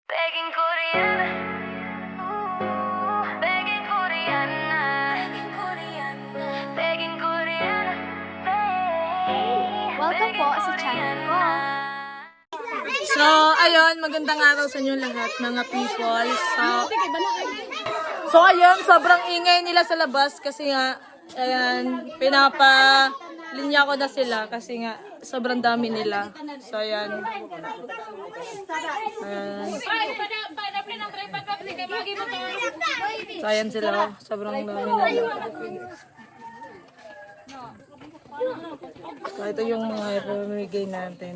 Begging Korean, begging Korean, begging Korean. Welcome po sa channel ko. So, ayun, magandang araw sa inyo lahat, mga people. So ayun, sobrang ingay nila sa labas kasi nga, ayan, pinapalinya ko na sila kasi nga, sobrang dami nila. So, ayan. Ayan. So, ayan sila, oh. Sobrang dami nila. So, ito yung mga pamimigay natin.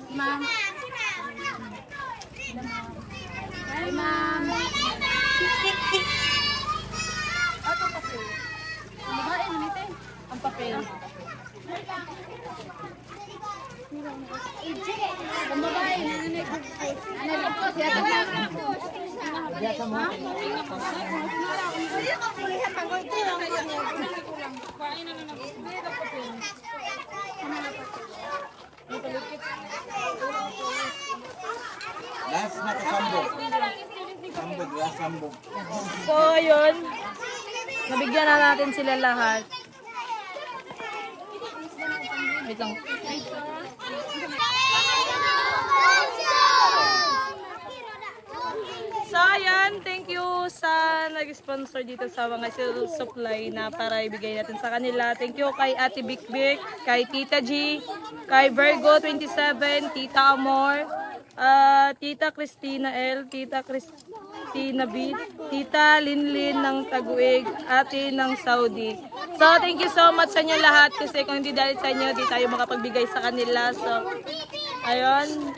Ma'am. Hi, ma'am. Ang papel. Ang babae, Last na kasambog. Sambog, last sambog. So, ayun. Nabigyan na natin sila lahat. Wait lang. So, ayan. Thank you sa nag-sponsor dito sa mga supply na para ibigay natin sa kanila. Thank you kay Ate Bikbik, kay Tita G, kay Virgo 27, Tita Amor, Tita Christina L, Tita Christina B, Tita Linlin ng Taguig, Ate ng Saudi. So, thank you so much sa inyo lahat kasi kung hindi dahil sa inyo, di tayo makapagbigay sa kanila. So, ayun.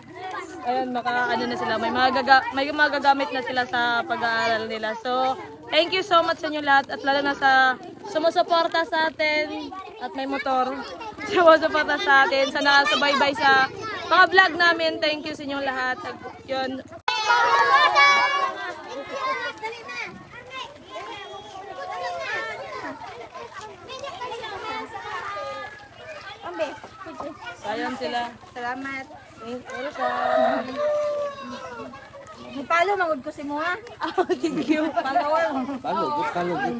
Ayun, ano na sila. May mga gagamit na sila sa pag-aaral nila. So, thank you so much sa inyo lahat at lalo na sa sumusuporta sa atin at may motor. Sumusuporta sa atin, sa nakasubaybay sa mga vlog namin. Thank you sa inyo lahat. At yun. Sayang sila. Salamat. Welcome. Palo, magod ko si Mua. Oh, thank you. Palugod.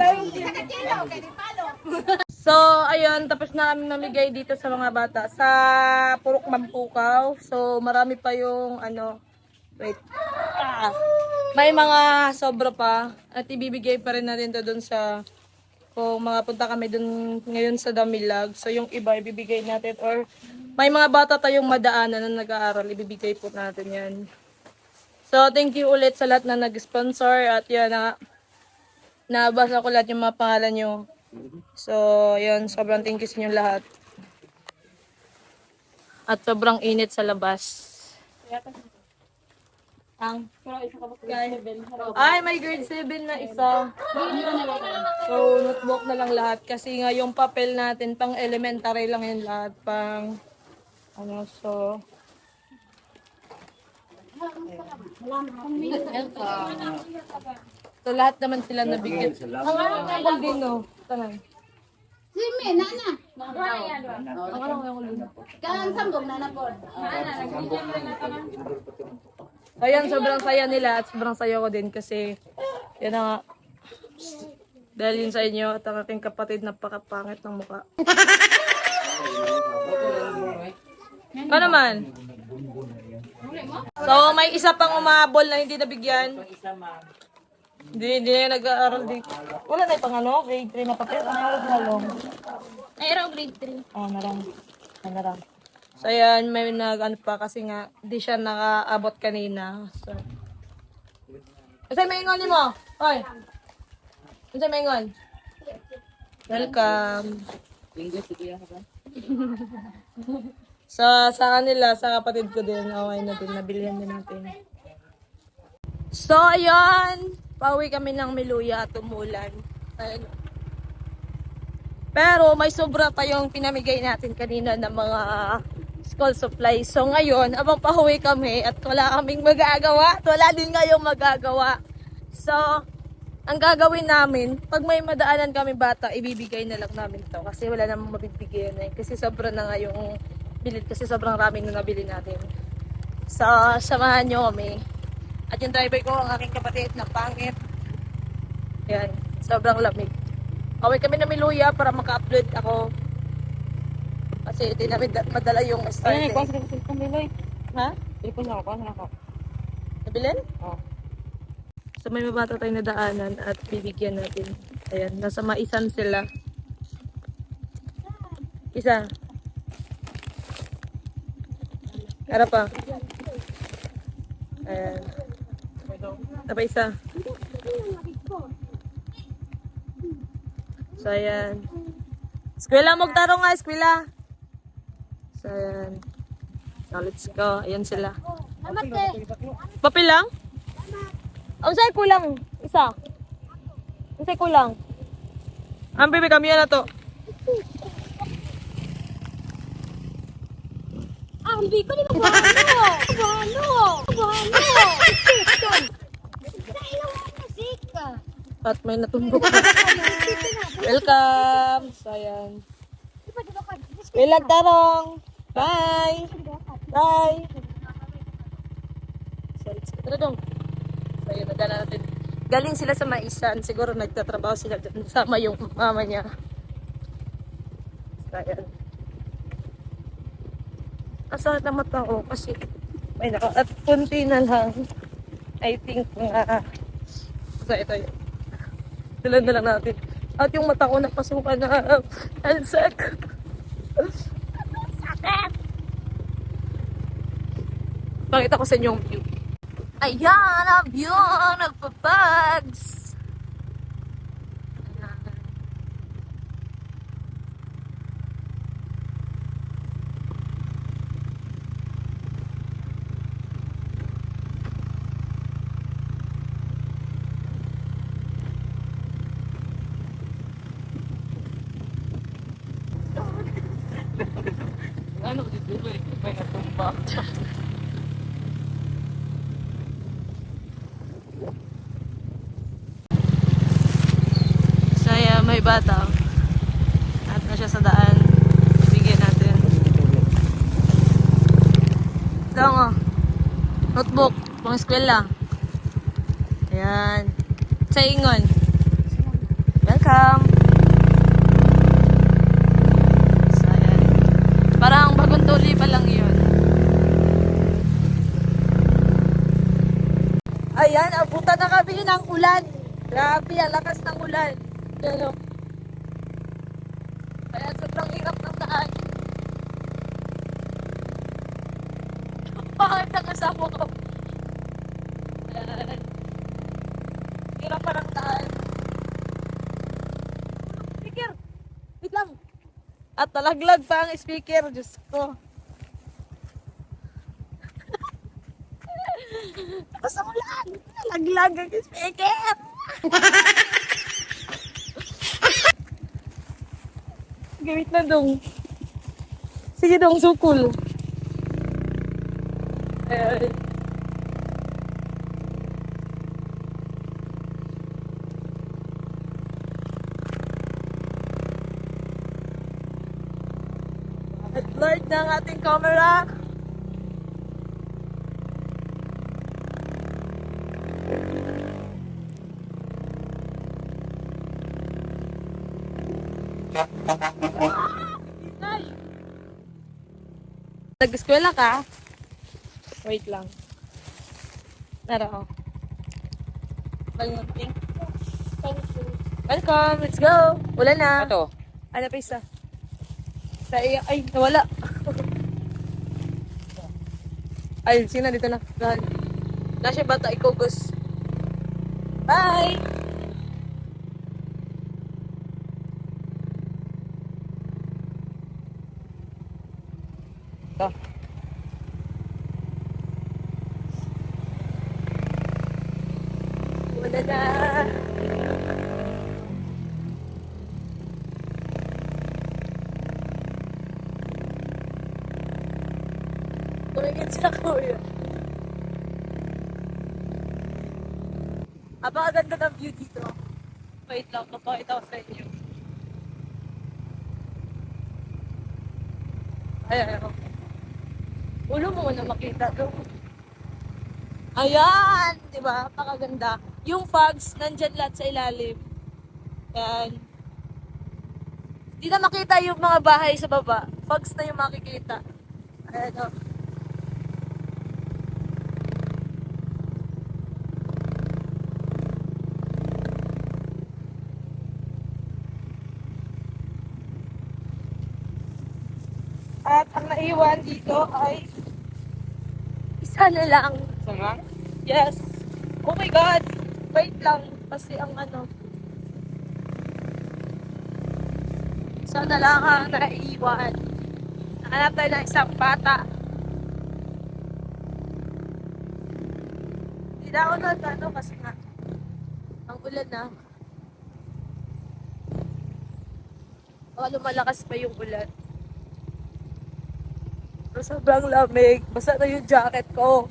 So, ayun, tapos na kami mamigay dito sa mga bata sa Purok Mampukaw. So, marami pa yung wait. May mga sobra pa at ibibigay pa rin natin to dun sa kung mga punta kami dun ngayon sa Damilag. So, yung iba ibibigay natin or may mga bata tayong madaanan na nag-aaral, ibibigay po natin yan. So, thank you ulit sa lahat na nag-sponsor at yan nabasa ko lahat yung mga pangalan nyo. So, yun, sobrang thank you sa inyo lahat. At sobrang init sa labas. Ang ay, may grade 7 na isa. So, notebook na lang lahat. Kasi nga yung papel natin, pang elementary lang yan lahat. Pang, ano, so. So, lahat naman sila nabigyan. Ang ano din, no? Tanay. Simi, nana. Kan sambong nana po. Ayan, sobrang saya nila at sobrang saya ko din kasi yan na nga. Dahil yun sa inyo at ang aking kapatid napakapangit ng mukha. Ano naman? So, may isa pang umabol na hindi nabigyan. Hindi na nag-aaral dito. Wala na pang ano, grade 3 na papel. Ang harap na long. Ay, raw grade 3. Oh, narang. So, ayan, may nag-ano pa kasi nga, di siya nakaabot kanina. So, kasi may ingon mo. Hoy. Kasi may ingon. Welcome. Sa kanila, sa kapatid ko din, okay na din, nabilihan din natin. So, ayan. Pauwi kami ng Miluya at umulan. Ayun. Pero may sobra pa yung pinamigay natin kanina ng mga school supplies. So ngayon, abang pauwi kami at wala kaming magagawa. At wala din ngayong magagawa. So, ang gagawin namin, pag may madaanan kami bata, ibibigay na lang namin to. Kasi wala namang mabibigyan eh. Kasi sobra na nga yung bilid. Kasi sobrang raming na nabili natin. So, samahan nyo kami. At yung driver ko, ang aking kapatid na pangit. Ayan, sobrang lamig. Away kami na Miluya para maka-upload ako. Kasi hindi namin madala yung start. Ay, kasi Ha? Ipon na ako. Nabilin? Oo. So may mabata tayong nadaanan at bibigyan natin. Ayan, nasa maisan sila. Isa. Harap pa. Ayan. Tapa isa. So, ayan. Eskwela, magtaro nga, eskwela. So, ayan. So, let's go. Ayan sila. Papel lang? Ang sa'yo kulang. Isa. Ang sa'yo kulang. Ang bibi kami yan na to. Hindi ko nila buhano. At may natumbok na. Welcome. So, ayan. Wilag tarong. Bye. Bye. So, let's go. Tara dong. So, yun, nagana natin. Galing sila sa Maisan. Siguro nagtatrabaho sila dyan. Sama yung mama niya. So, ayan. Asakit na mata ko kasi may at kunti na lang. I think so, ito yun. Tulan na lang natin. At yung mata ko napasukan na ansek. Sakit! Pakita ko sa inyo yung view. Ayan ang view! Nagpabags! Ano dito? May natumba. Saya may bata. At na siya sa daan. Bigyan natin. Ito nga. Notebook. Pang eskwela. Ayan. Sa ingon. Welcome. Parang bagong tuli pa lang yun. Ayan, abutan na kami ng ulan. Grabe, ang lakas ng ulan. Pero, kaya sobrang hirap ng daan. Bakit nakasama ko? Ayan. Hirap pa ng daan. Speaker! Wait lang. At talaglag pa ang speaker. Diyos ko. Tapos ang ulan. Nalaglag ang speaker. Gawit na dong. Sige dong, sukul. Ay. At blurred na ang ating camera. Nag-eskwela ka? Wait lang. Nara, oh. Thank you. Welcome, let's go. Wala na. Ito. Ano pa isa? Ay, nawala. Ay, sino dito na? Nasa bata, ikugos. Bye! Ito. Wala na. Tumingin siya, kuya. Ganda ng view dito. Wait lang, papakita ko sa inyo. Ay, okay. Ulo mo na makita doon. Ayan! Diba? Pakaganda. Yung fogs, nandyan lahat sa ilalim. Ayan. Hindi na makita yung mga bahay sa baba. Fogs na yung makikita. Ayan o. At ang naiwan dito ay isa na lang. Sama? Yes. Oh my God. Wait lang. Kasi ang ano. Isa na lang ang naiwan. Nahanap tayo ng isang bata. Hindi na ako nagano kasi nga. Ang ulan na. Baka lumalakas pa yung ulan. Pero sobrang lamig. Basa na yung jacket ko.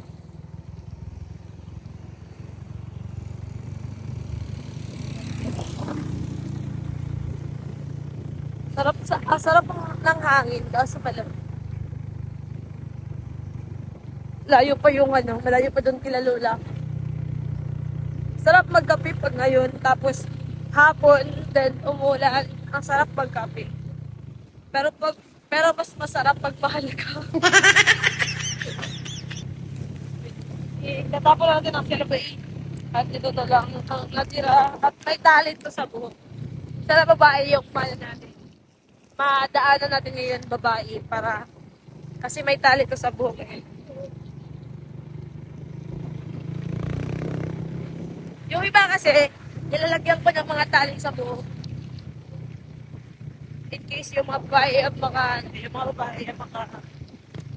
Sarap ng hangin. Kaso pala. Layo pa yung ano. Malayo pa doon kila Lola. Sarap magkape pag ngayon. Tapos hapon, then umulan. Ang sarap magkape. Pero mas masarap pag mahal ka. Tatapon natin ang celebrate. At ito na lang ang natira. At may talent to sa buhok. Sana babae yung mahal natin. Madaanan natin ngayon babae para kasi may talent to sa buhok eh. Yung iba kasi, nilalagyan pa ng mga talent sa buhok. In case yung mga babae ang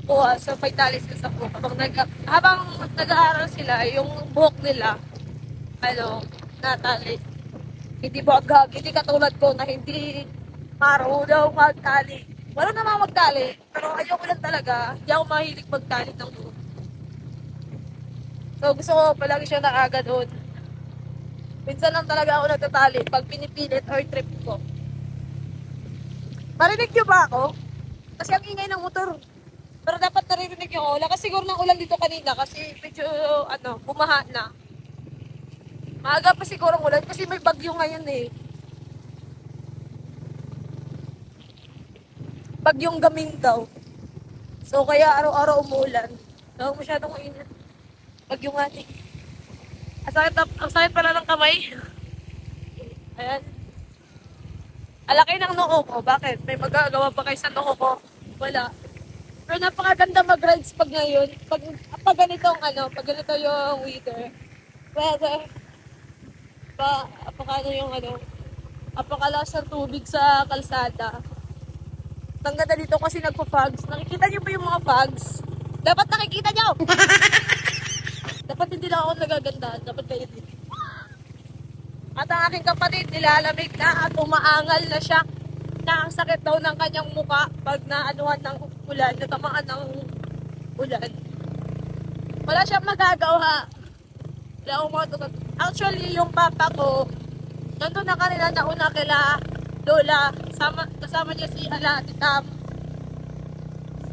buha, so may talis sa buhok. Habang nag-aaral sila, yung buhok nila, natali. Hindi katulad ko na hindi marunong magtali. Wala naman magtali, pero ayoko lang talaga. Hindi ako mahilig magtali ng buhok. So gusto ko palagi siya naaga doon. Minsan lang talaga ako nagtatali pag pinipilit or trip ko. Marinig niyo ba ako? Kasi ang ingay ng motor. Pero dapat naririnig niyo ako. Lakas siguro ng ulan dito kanina kasi medyo bumaha na. Maaga pa siguro ang ulan kasi may bagyo ngayon eh. Bagyong Gaming daw. So kaya araw-araw umuulan. So masyadong mainit. Bagyong ating. Ang sakit pala ng kamay. Ayan. Alaki ng noo ko. Bakit? May magagawa pa kayo sa noo ko? Wala. Pero napakaganda mag-rides pag ngayon. Pag ganito yung weather. Apakalas ng tubig sa kalsada. Ang ganda dito kasi nagpa-fogs. Nakikita niyo ba yung mga fogs? Dapat nakikita niyo! Dapat hindi lang ako nagaganda, dapat kayo din. At ang aking kapatid, nilalamig na at umaangal na siya na ang sakit daw ng kanyang muka pag naanuhan ng ulan, natamaan ng ulan. Wala siyang magagawa. Wala akong matutunan. Actually, yung papa ko, nandun na kanila nauna kila Lola, kasama niya si Ala at Tam.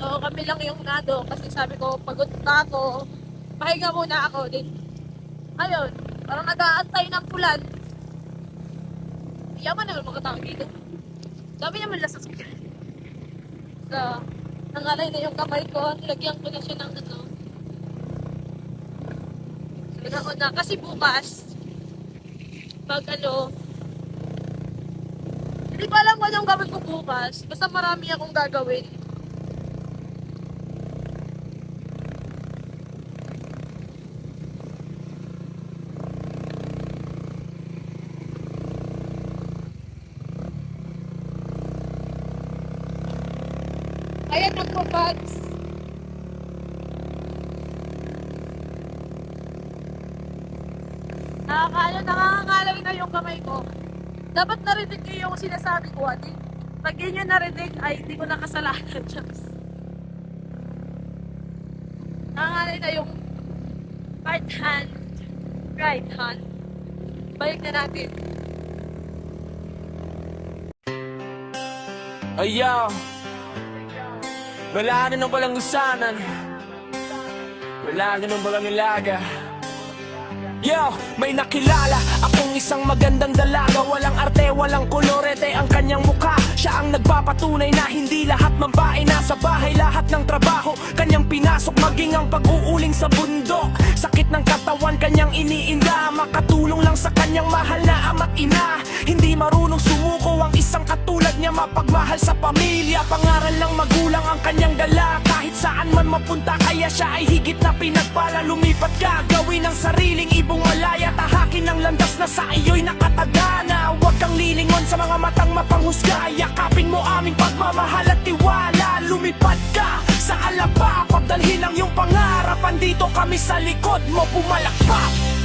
So kami lang yung nado kasi sabi ko pagod na ako, pahinga muna ako din. Ayun, parang nag-aantay ng ulan. Yaman naman mga tao dito. Sabi naman lasas ko. So, nangalay na yung kamay ko, nilagyan ko na siya ng ano. So, na kasi bukas, pag ano, hindi ko alam kung anong gawin ko bukas. Basta marami akong gagawin. Ayan ang papads. Nakakalaw na yung kamay ko. Dapat narinig niyo yung sinasabi ko, ate. Pag yun yung narinig, ay hindi ko nakasalanan, Diyos. Nakakalaw na yung right hand, right hand. Balik na natin. Ayaw, wala na nang walang usanan, wala na nang walang ilaga. Yo, may nakilala akong isang magandang dalaga. Walang arte, walang kolorete ang kanyang mukha. Siya ang nagpapatunay na hindi lahat mambae nasa bahay, lahat ng trabaho kanyang pinasok, maging ang pag-uuling sa bundok. Sakit ng katawan kanyang iniinda, makatulong lang sa kanyang mahal na ama't ina. Hindi marunong sumuko ang isang katulad niya, mapagmahal sa pamilya. Pangaral ng magulang ang kanyang dala, kahit saan man mapunta kaya siya ay higit na pinagpala. Lumipat ka, gawin ang sariling ibong malaya, tahakin ang landas na sa iyo'y nakatagana. Huwag kang lilingon sa mga matang mapanghusga, yakapin mo aming pagmamahal at tiwala. Lumipad ka sa alaba, pagdalhin ang iyong pangarap, andito kami sa likod mo, pumalakpak.